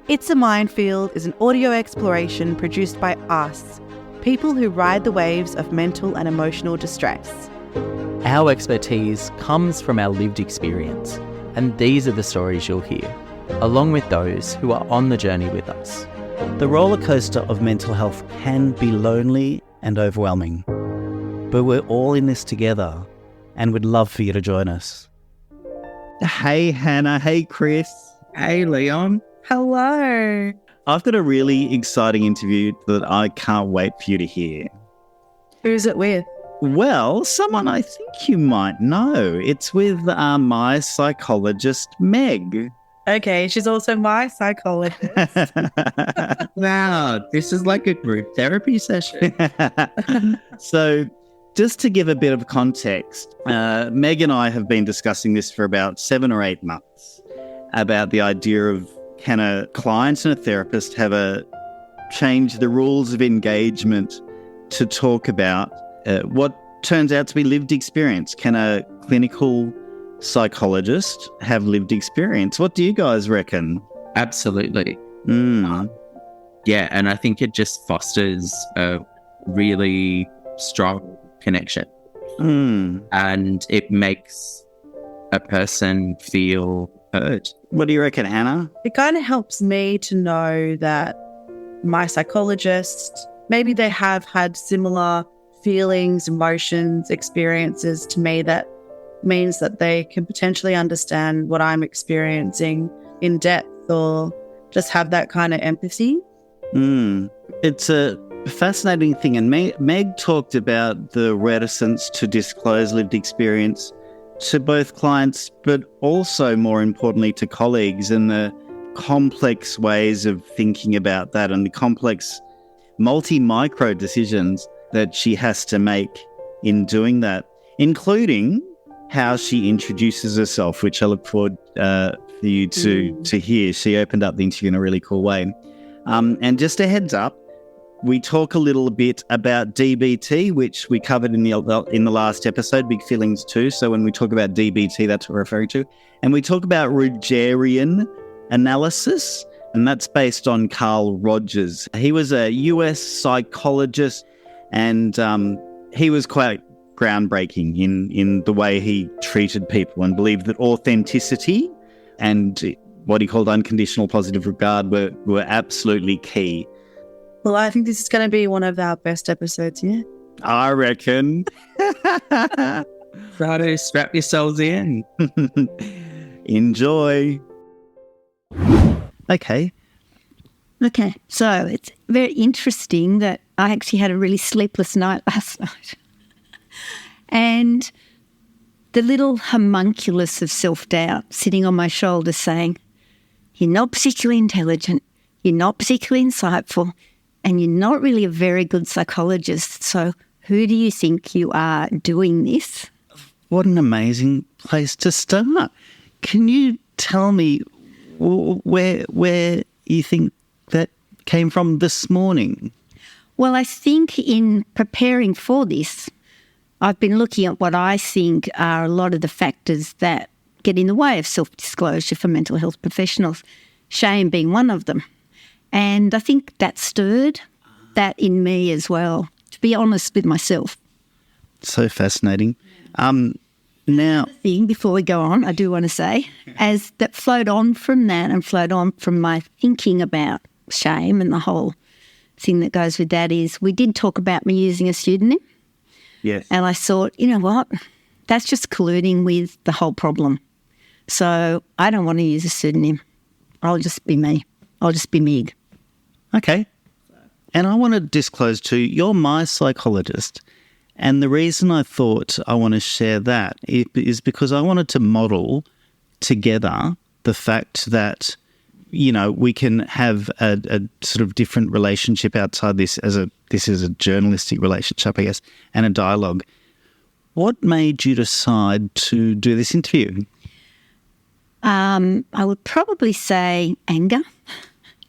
It's a Minefield is an audio exploration produced by us, people who ride the waves of mental and emotional distress. Our expertise comes from our lived experience, and these are the stories you'll hear, along with those who are on the journey with us. The roller coaster of mental health can be lonely and overwhelming, but we're all in this together and would love for you to join us. Hey Hannah, hey Chris. Hey Leon. Hello. I've got a really exciting interview that I can't wait for you to hear. Who's it with? Well, someone I think you might know. It's with my psychologist, Meg. Okay, she's also my psychologist. Wow, this is like a group therapy session. So, just to give a bit of context, Meg and I have been discussing this for about 7 or 8 months about the idea of can a client and a therapist change the rules of engagement to talk about what turns out to be lived experience. Can a clinical psychologist have lived experience? What do you guys reckon? Absolutely. Yeah, and I think it just fosters a really strong connection. And it makes a person feel heard. What do you reckon, Hannah? It kind of helps me to know that my psychologist, maybe they have had similar feelings, emotions, experiences to me that means that they can potentially understand what I'm experiencing in depth or just have that kind of empathy. It's a fascinating thing. And Meg talked about the reticence to disclose lived experience to both clients, but also more importantly to colleagues, and the complex ways of thinking about that and the complex multi-micro decisions that she has to make in doing that, including how she introduces herself, which I look forward for you to hear. She opened up the interview in a really cool way. And just a heads up, we talk a little bit about DBT, which we covered in the last episode, Big Feelings 2. So when we talk about DBT, that's what we're referring to. And we talk about Rogerian analysis, and that's based on Carl Rogers. He was a US psychologist, and he was quite groundbreaking in the way he treated people and believed that authenticity and what he called unconditional positive regard were absolutely key. Well, I think this is going to be one of our best episodes, yeah? I reckon. Righto, strap yourselves in. Enjoy. Okay, so it's very interesting that I actually had a really sleepless night last night. And the little homunculus of self-doubt sitting on my shoulder saying, you're not particularly intelligent, you're not particularly insightful, and you're not really a very good psychologist. So who do you think you are doing this? What an amazing place to start. Can you tell me where you think that came from this morning? Well, I think in preparing for this, I've been looking at what I think are a lot of the factors that get in the way of self-disclosure for mental health professionals, shame being one of them. And I think that stirred that in me as well, to be honest with myself. So fascinating. Now, before we go on, I do want to say, as that flowed on from that and flowed on from my thinking about shame and the whole thing that goes with that is we did talk about me using a pseudonym. yes. And I thought, you know what, that's just colluding with the whole problem. So I don't want to use a pseudonym. I'll just be me. I'll just be Meg. Okay. And I want to disclose too, you're my psychologist. And the reason I thought I want to share that is because I wanted to model together the fact that, you know, we can have a sort of different relationship outside this this is a journalistic relationship, I guess, and a dialogue. What made you decide to do this interview? I would probably say anger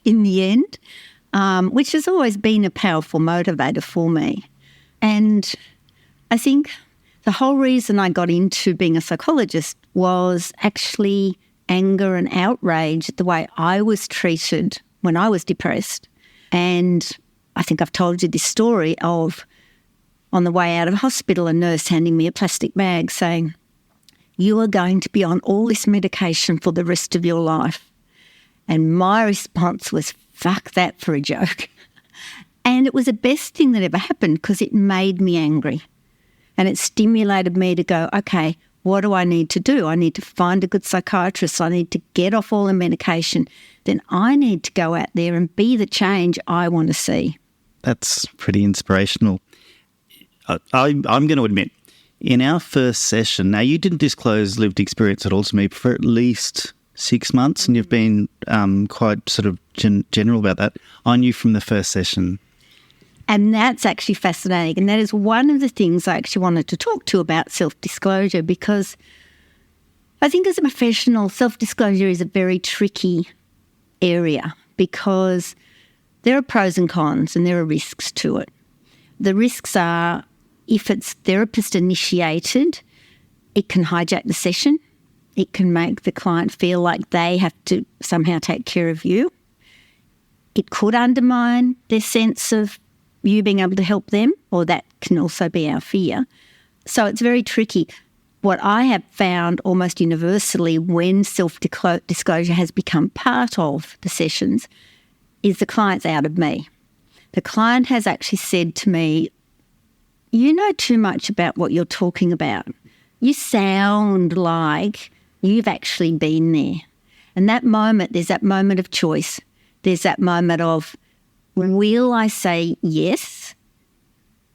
in the end, which has always been a powerful motivator for me. And I think the whole reason I got into being a psychologist was actually anger and outrage at the way I was treated when I was depressed. And I think I've told you this story of on the way out of hospital, a nurse handing me a plastic bag saying, "You are going to be on all this medication for the rest of your life." And my response was, "Fuck that for a joke." And it was the best thing that ever happened because it made me angry. And it stimulated me to go, okay, what do I need to do? I need to find a good psychiatrist. I need to get off all the medication. Then I need to go out there and be the change I want to see. That's pretty inspirational. I'm going to admit, in our first session, now you didn't disclose lived experience at all to me for at least 6 months, and you've been quite sort of general about that. I knew from the first session. And that's actually fascinating. And that is one of the things I actually wanted to talk to about self-disclosure, because I think as a professional, self-disclosure is a very tricky area because there are pros and cons and there are risks to it. The risks are if it's therapist initiated, it can hijack the session. It can make the client feel like they have to somehow take care of you. It could undermine their sense of you being able to help them, or that can also be our fear. So it's very tricky. What I have found almost universally when self-disclosure has become part of the sessions is the client's out of me. The client has actually said to me, "You know too much about what you're talking about. You sound like you've actually been there." And that moment, there's that moment of choice. There's that moment of, will I say yes?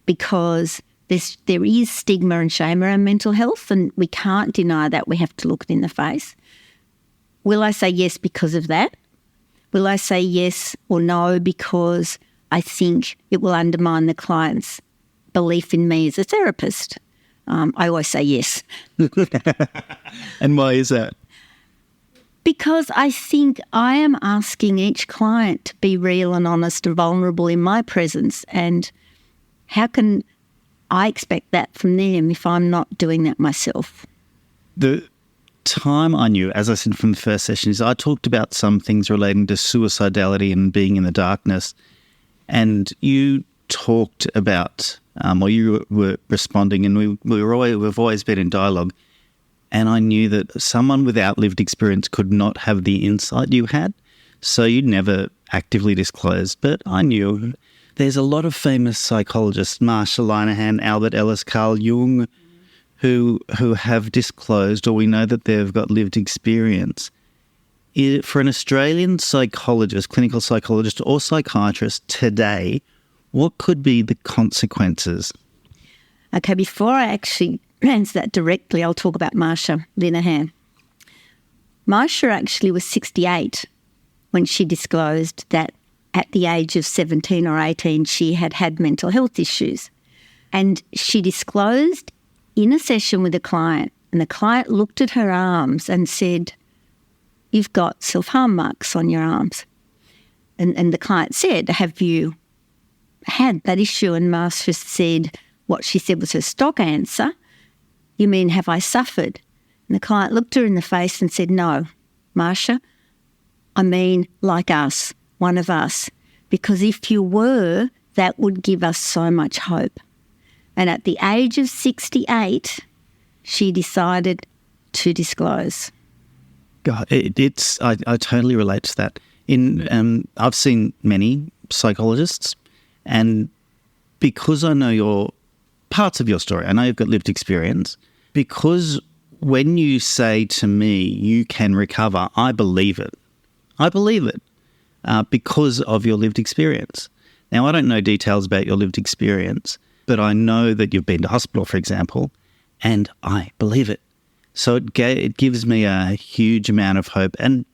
Because there is stigma and shame around mental health, and we can't deny that. We have to look it in the face. Will I say yes because of that? Will I say yes or no because I think it will undermine the client's belief in me as a therapist? I always say yes. And why is that? Because I think I am asking each client to be real and honest and vulnerable in my presence. And how can I expect that from them if I'm not doing that myself? The time I knew, as I said from the first session, is I talked about some things relating to suicidality and being in the darkness. And you talked about, or you were responding, and we've always been in dialogue. And I knew that someone without lived experience could not have the insight you had. So you never actively disclosed. But I knew there's a lot of famous psychologists, Marsha Linehan, Albert Ellis, Carl Jung, who have disclosed, or we know that they've got lived experience. For an Australian psychologist, clinical psychologist or psychiatrist today, what could be the consequences? Okay, before I actually answer that directly, I'll talk about Marsha Linehan. Marsha actually was 68 when she disclosed that at the age of 17 or 18 she had had mental health issues. And she disclosed in a session with a client, and the client looked at her arms and said, "You've got self-harm marks on your arms." And the client said, "Have you had that issue?" And Marsha said, what she said was her stock answer, "You mean, have I suffered?" And the client looked her in the face and said, "No, Marsha, I mean like us, one of us. Because if you were, that would give us so much hope." And at the age of 68, she decided to disclose. God, I totally relate to that. I've seen many psychologists, and because I know your parts of your story, I know you've got lived experience, because when you say to me, you can recover, I believe it. I believe it because of your lived experience. Now, I don't know details about your lived experience, but I know that you've been to hospital, for example, and I believe it. So it gives me a huge amount of hope. And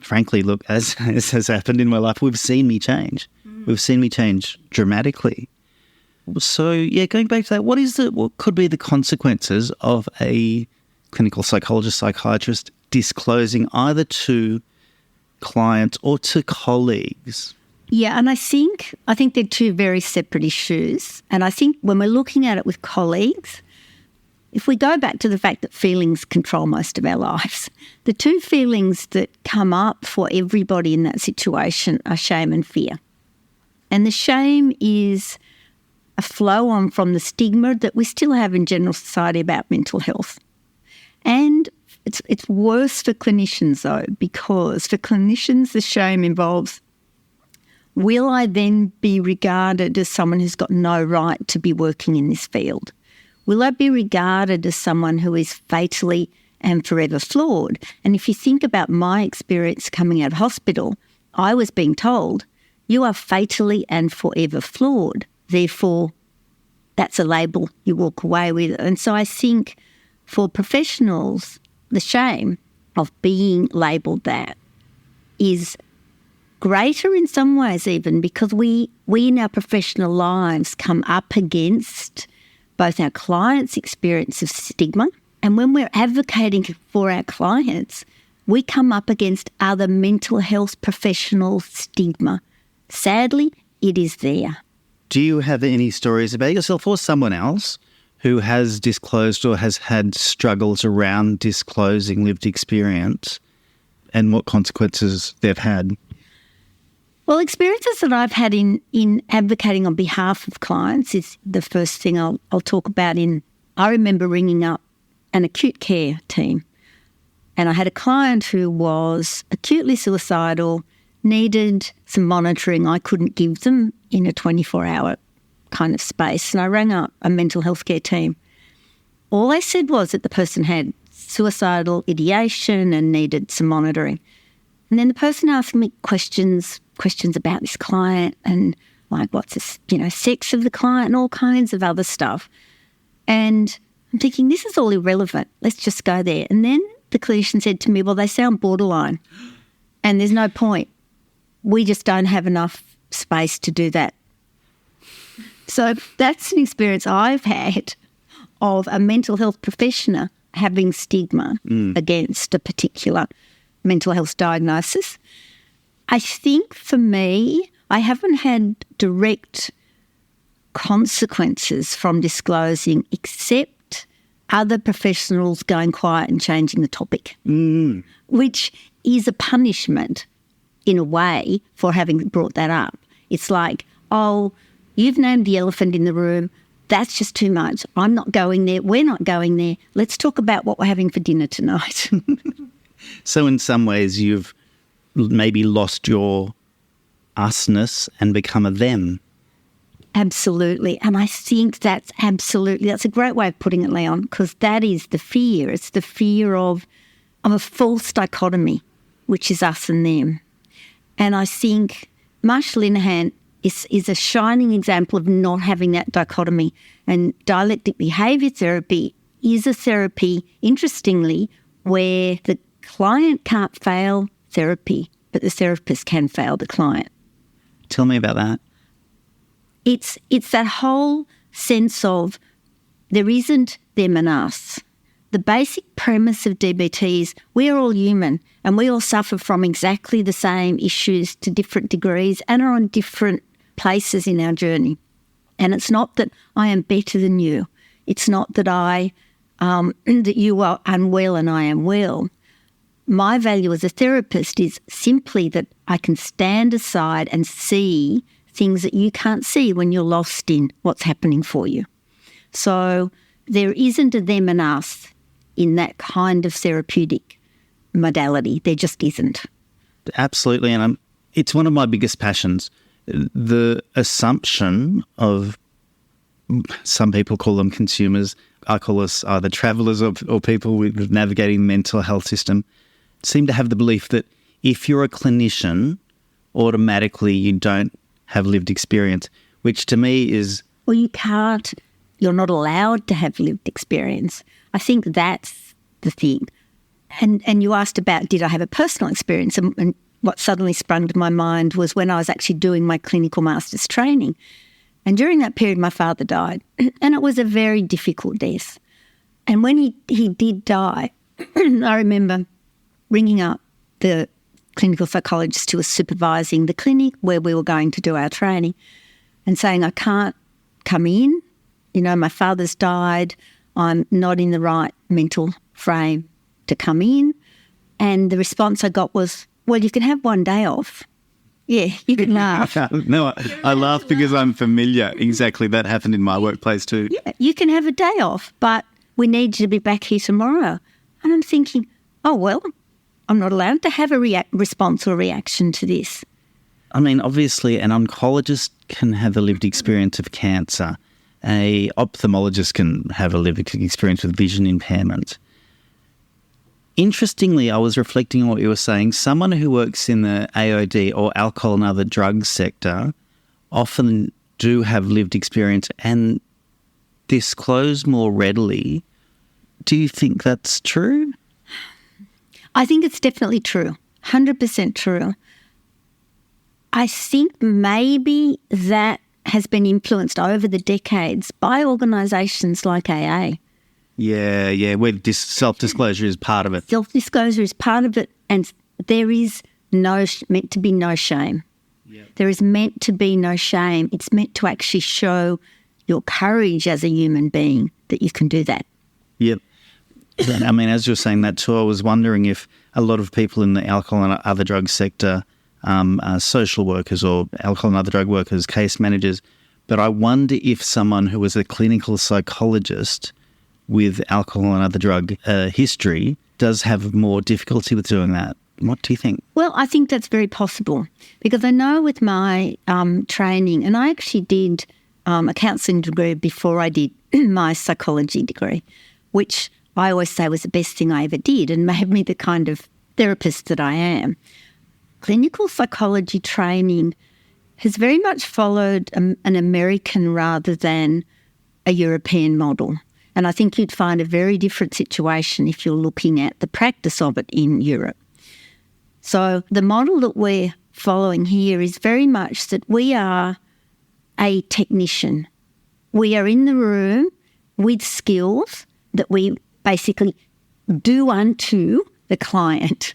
frankly, look, as has happened in my life, we've seen me change. We've seen me change dramatically. So, yeah, going back to that, what could be the consequences of a clinical psychologist, psychiatrist disclosing either to clients or to colleagues? Yeah, and I think they're two very separate issues. And I think when we're looking at it with colleagues, if we go back to the fact that feelings control most of our lives, the two feelings that come up for everybody in that situation are shame and fear. And the shame is a flow on from the stigma that we still have in general society about mental health. And it's worse for clinicians though, because for clinicians the shame involves, will I then be regarded as someone who's got no right to be working in this field? Will I be regarded as someone who is fatally and forever flawed? And if you think about my experience coming out of hospital, I was being told, you are fatally and forever flawed. Therefore, that's a label you walk away with. And so I think for professionals, the shame of being labelled that is greater in some ways even, because we in our professional lives come up against both our clients' experience of stigma, and when we're advocating for our clients, we come up against other mental health professional stigma. Sadly, it is there. Do you have any stories about yourself or someone else who has disclosed or has had struggles around disclosing lived experience and what consequences they've had? Well, experiences that I've had in advocating on behalf of clients is the first thing I'll talk about. I remember ringing up an acute care team, and I had a client who was acutely suicidal, needed some monitoring I couldn't give them in a 24-hour kind of space. And I rang up a mental health care team. All they said was that the person had suicidal ideation and needed some monitoring. And then the person asked me questions about this client and like what's this, sex of the client and all kinds of other stuff. And I'm thinking, this is all irrelevant. Let's just go there. And then the clinician said to me, well, they sound borderline and there's no point. We just don't have enough space to do that. So that's an experience I've had of a mental health professional having stigma against a particular mental health diagnosis. I think for me, I haven't had direct consequences from disclosing except other professionals going quiet and changing the topic, which is a punishment in a way for having brought that up. It's like, oh, you've named the elephant in the room. That's just too much. I'm not going there. We're not going there. Let's talk about what we're having for dinner tonight. So in some ways you've maybe lost your usness and become a them. Absolutely. And I think that's a great way of putting it, Leon, because that is the fear. It's the fear of a false dichotomy, which is us and them. And I think Marshall Linehan is a shining example of not having that dichotomy. And dialectic behaviour therapy is a therapy, interestingly, where the client can't fail therapy, but the therapist can fail the client. Tell me about that. It's that whole sense of there isn't them and us. The basic premise of DBT is we're all human and we all suffer from exactly the same issues to different degrees and are on different places in our journey. And it's not that I am better than you. It's not that that you are unwell and I am well. My value as a therapist is simply that I can stand aside and see things that you can't see when you're lost in what's happening for you. So there isn't a them and us in that kind of therapeutic modality. There just isn't. Absolutely. And it's one of my biggest passions. The assumption of, some people call them consumers, I call us either travellers or people with navigating the mental health system, seem to have the belief that if you're a clinician, automatically you don't have lived experience, which to me is... Well, you're not allowed to have lived experience. I think that's the thing. And you asked about, did I have a personal experience? And what suddenly sprung to my mind was when I was actually doing my clinical master's training. And during that period, my father died. And it was a very difficult death. And when he did die, I remember ringing up the clinical psychologist who was supervising the clinic where we were going to do our training and saying, I can't come in. My father's died. I'm not in the right mental frame to come in. And the response I got was, well, you can have one day off. Yeah, you can laugh. No, I laugh because I'm familiar. Exactly. That happened in my workplace too. Yeah, you can have a day off, but we need you to be back here tomorrow. And I'm thinking, oh, well, I'm not allowed to have a response or reaction to this. I mean, obviously, an oncologist can have a lived experience of cancer. A ophthalmologist can have a lived experience with vision impairment. Interestingly, I was reflecting on what you were saying. Someone who works in the AOD or alcohol and other drugs sector often do have lived experience and disclose more readily. Do you think that's true? I think it's definitely true, 100% true. I think maybe that has been influenced over the decades by organisations like AA. Yeah, where self-disclosure is part of it. Self-disclosure is part of it, and there is meant to be no shame. Yep. There is meant to be no shame. It's meant to actually show your courage as a human being that you can do that. Yep. I mean, as you're saying that too, I was wondering if a lot of people in the alcohol and other drug sector are social workers or alcohol and other drug workers, case managers, but I wonder if someone who was a clinical psychologist with alcohol and other drug history does have more difficulty with doing that. What do you think? Well, I think that's very possible because I know with my training, and I actually did a counselling degree before I did my psychology degree, which I always say was the best thing I ever did and made me the kind of therapist that I am. Clinical psychology training has very much followed an American rather than a European model. And I think you'd find a very different situation if you're looking at the practice of it in Europe. So the model that we're following here is very much that we are a technician. We are in the room with skills that we basically do unto the client.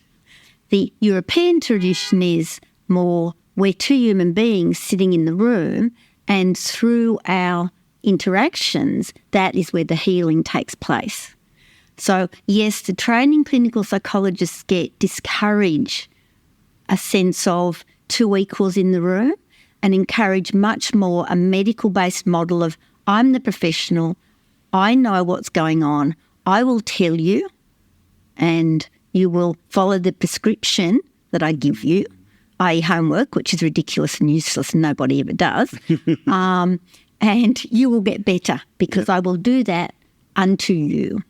The European tradition is more we're two human beings sitting in the room, and through our interactions, that is where the healing takes place. So, yes, the training clinical psychologists discourage a sense of two equals in the room and encourage much more a medical-based model of I'm the professional, I know what's going on, I will tell you, and you will follow the prescription that I give you, i.e. homework, which is ridiculous and useless and nobody ever does. And you will get better because I will do that unto you,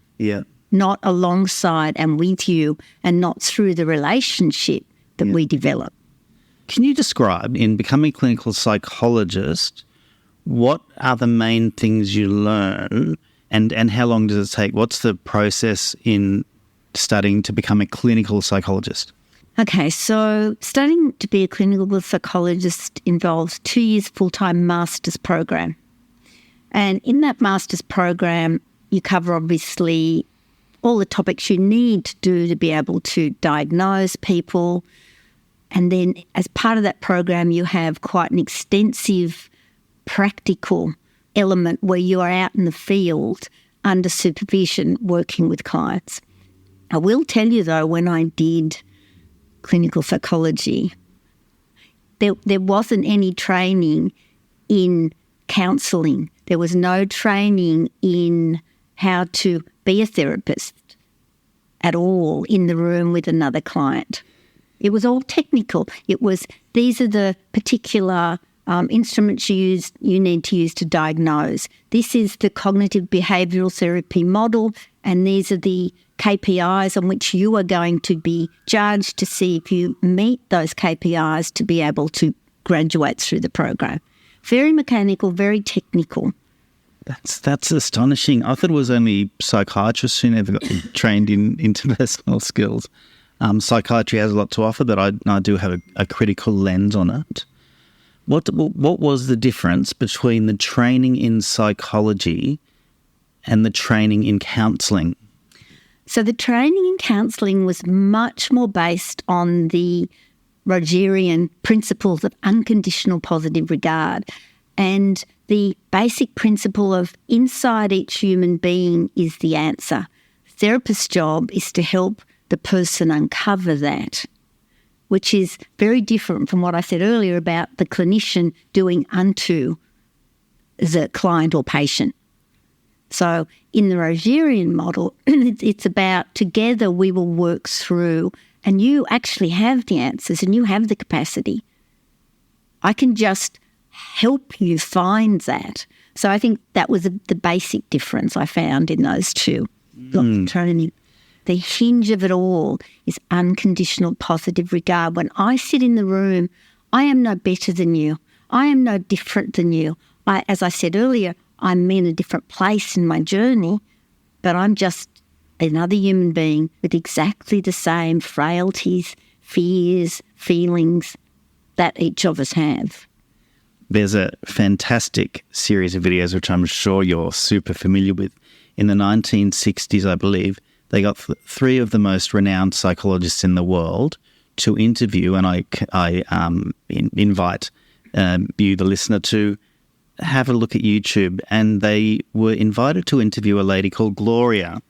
not alongside and with you, and not through the relationship that we develop. Can you describe, in becoming a clinical psychologist, what are the main things you learn and how long does it take? What's the process in studying to become a clinical psychologist? Okay, so studying to be a clinical psychologist involves 2 years full-time master's program. And in that master's program, you cover obviously all the topics you need to do to be able to diagnose people. And then as part of that program, you have quite an extensive practical element where you are out in the field under supervision working with clients. I will tell you though, when I did clinical psychology, there wasn't any training in counselling. There was no training in how to be a therapist at all in the room with another client. It was all technical. It was, these are the particular instruments you need to use to diagnose. This is the cognitive behavioural therapy model, and these are the KPIs on which you are going to be judged to see if you meet those KPIs to be able to graduate through the program. Very mechanical, very technical. That's astonishing. I thought it was only psychiatrists who never got trained in interpersonal skills. Psychiatry has a lot to offer, but I do have a critical lens on it. What was the difference between the training in psychology and the training in counselling? So the training in counselling was much more based on the Rogerian principles of unconditional positive regard. And the basic principle of inside each human being is the answer. Therapist's job is to help the person uncover that, which is very different from what I said earlier about the clinician doing unto the client or patient. So in the Rogerian model, it's about together we will work through, and you actually have the answers and you have the capacity. I can just help you find that. So I think that was the basic difference I found in those two. Training. The hinge of it all is unconditional positive regard. When I sit in the room, I am no better than you. I am no different than you. As I said earlier, I'm in a different place in my journey, but I'm just another human being with exactly the same frailties, fears, feelings that each of us have. There's a fantastic series of videos which I'm sure you're super familiar with. In the 1960s, I believe, they got three of the most renowned psychologists in the world to interview, and I invite you, the listener, to have a look at YouTube. And they were invited to interview a lady called Gloria.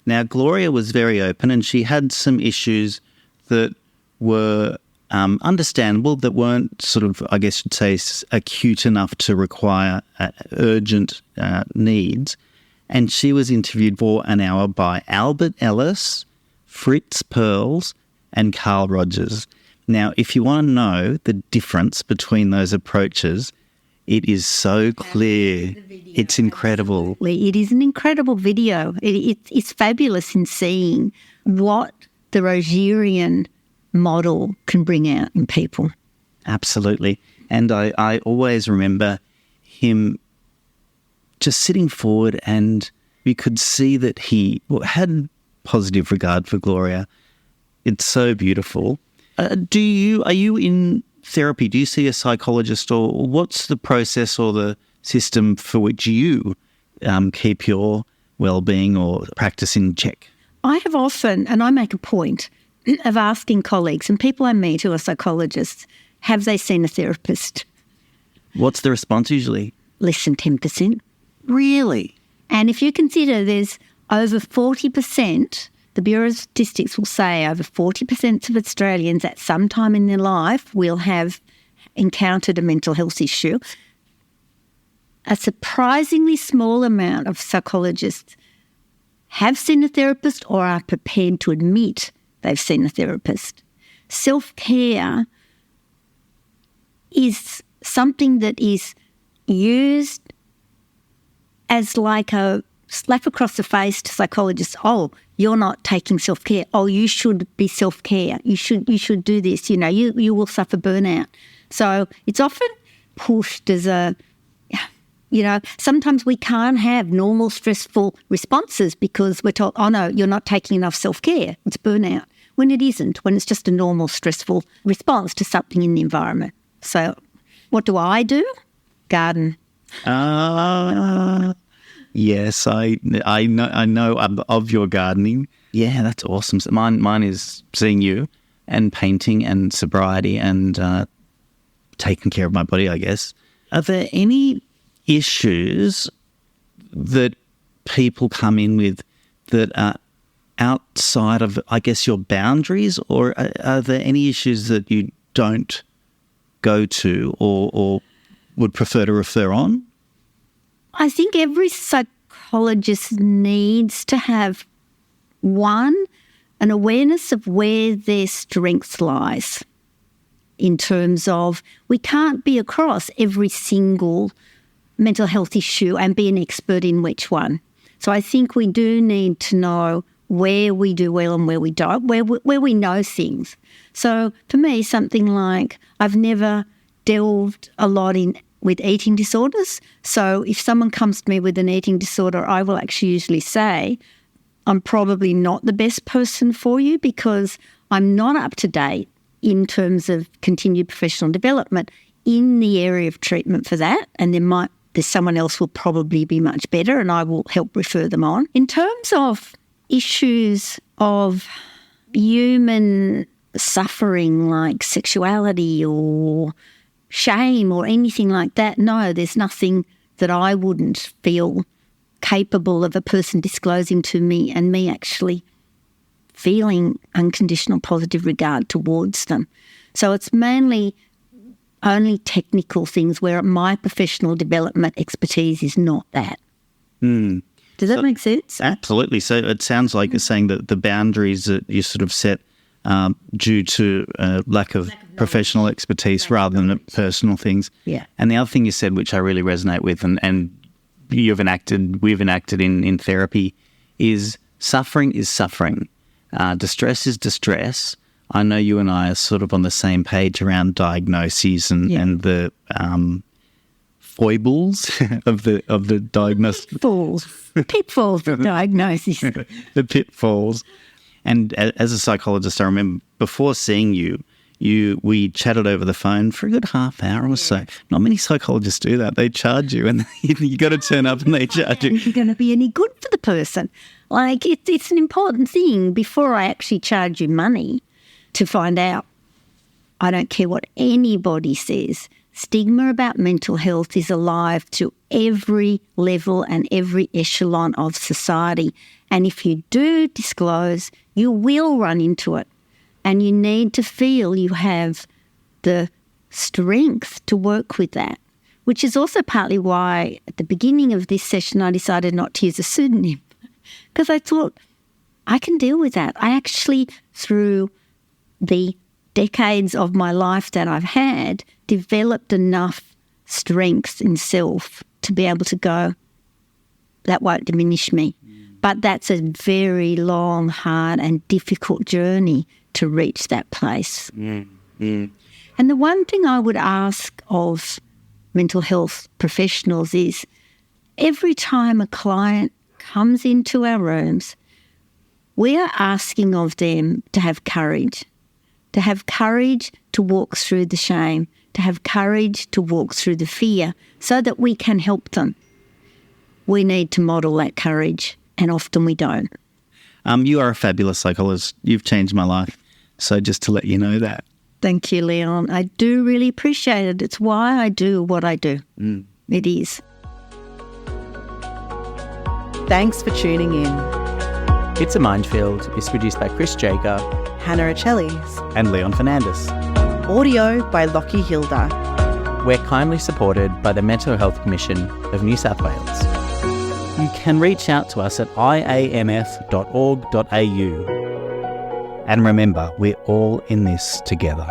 Now, Gloria was very open, and she had some issues that were understandable, that weren't sort of, I guess you'd say, acute enough to require urgent needs. And she was interviewed for an hour by Albert Ellis, Fritz Perls, and Carl Rogers. Now, if you want to know the difference between those approaches, it is so clear. It's incredible. It is an incredible video. It's fabulous in seeing what the Rogerian model can bring out in people. Absolutely. And I always remember him just sitting forward, and you could see that he had positive regard for Gloria. It's so beautiful. Are you in therapy? Do you see a psychologist, or what's the process or the system for which you keep your well-being or practice in check? I have often, and I make a point of asking colleagues and people I meet who are psychologists, have they seen a therapist? What's the response usually? Less than 10%. Really? And if you consider there's over 40%, the Bureau of Statistics will say over 40% of Australians at some time in their life will have encountered a mental health issue. A surprisingly small amount of psychologists have seen a therapist or are prepared to admit they've seen a therapist. Self-care is something that is used as like a slap across the face to psychologists. Oh, you're not taking self-care. Oh, you should be self-care. You should do this. You will suffer burnout. So it's often pushed as sometimes we can't have normal stressful responses because we're told, oh no, you're not taking enough self-care. It's burnout. When it isn't, when it's just a normal stressful response to something in the environment. So what do? Garden. Yes, I know of your gardening. Yeah, that's awesome. So mine is seeing you and painting and sobriety and taking care of my body, I guess. Are there any issues that people come in with that are outside of, I guess, your boundaries, or are there any issues that you don't go to or would prefer to refer on? I think every psychologist needs to have, one, an awareness of where their strength lies in terms of we can't be across every single mental health issue and be an expert in which one. So I think we do need to know where we do well and where we don't, where we know things. So for me, something like I've never delved a lot with eating disorders. So if someone comes to me with an eating disorder, I will actually usually say, I'm probably not the best person for you because I'm not up to date in terms of continued professional development in the area of treatment for that. And there's someone else will probably be much better and I will help refer them on. In terms of issues of human suffering like sexuality or shame or anything like that. No, there's nothing that I wouldn't feel capable of a person disclosing to me and me actually feeling unconditional positive regard towards them. So it's mainly only technical things where my professional development expertise is not that. Does that make sense? Absolutely. So it sounds like you're saying that the boundaries that you sort of set due to lack of professional expertise rather than personal things. Yeah. And the other thing you said, which I really resonate with, and we've enacted in therapy, is suffering is suffering. Distress is distress. I know you and I are sort of on the same page around diagnoses and the foibles of the diagnosis. Pitfalls of diagnosis. The pitfalls. And as a psychologist, I remember before seeing we chatted over the phone for a good half hour or so. Not many psychologists do that. They charge you and you got to turn up and they charge you. You're going to be any good for the person. Like, it's an important thing before I actually charge you money to find out. I don't care what anybody says. Stigma about mental health is alive to every level and every echelon of society. And if you do disclose, you will run into it. And you need to feel you have the strength to work with that, which is also partly why at the beginning of this session I decided not to use a pseudonym, because I thought I can deal with that. I actually, through the decades of my life that I've had, developed enough strength in self to be able to go, that won't diminish me. But that's a very long, hard and difficult journey to reach that place. And the one thing I would ask of mental health professionals is every time a client comes into our rooms, we are asking of them to have courage to walk through the shame, to have courage to walk through the fear so that we can help them. We need to model that courage, and often we don't. You are a fabulous psychologist. You've changed my life. So just to let you know that. Thank you, Leon. I do really appreciate it. It's why I do what I do. It is. Thanks for tuning in. It's a Minefield is produced by Chris Jager Hannah Achilles. And Leon Fernandes. Audio by Lockie Hilda. We're kindly supported by the Mental Health Commission of New South Wales. You can reach out to us at iamf.org.au. And remember, we're all in this together.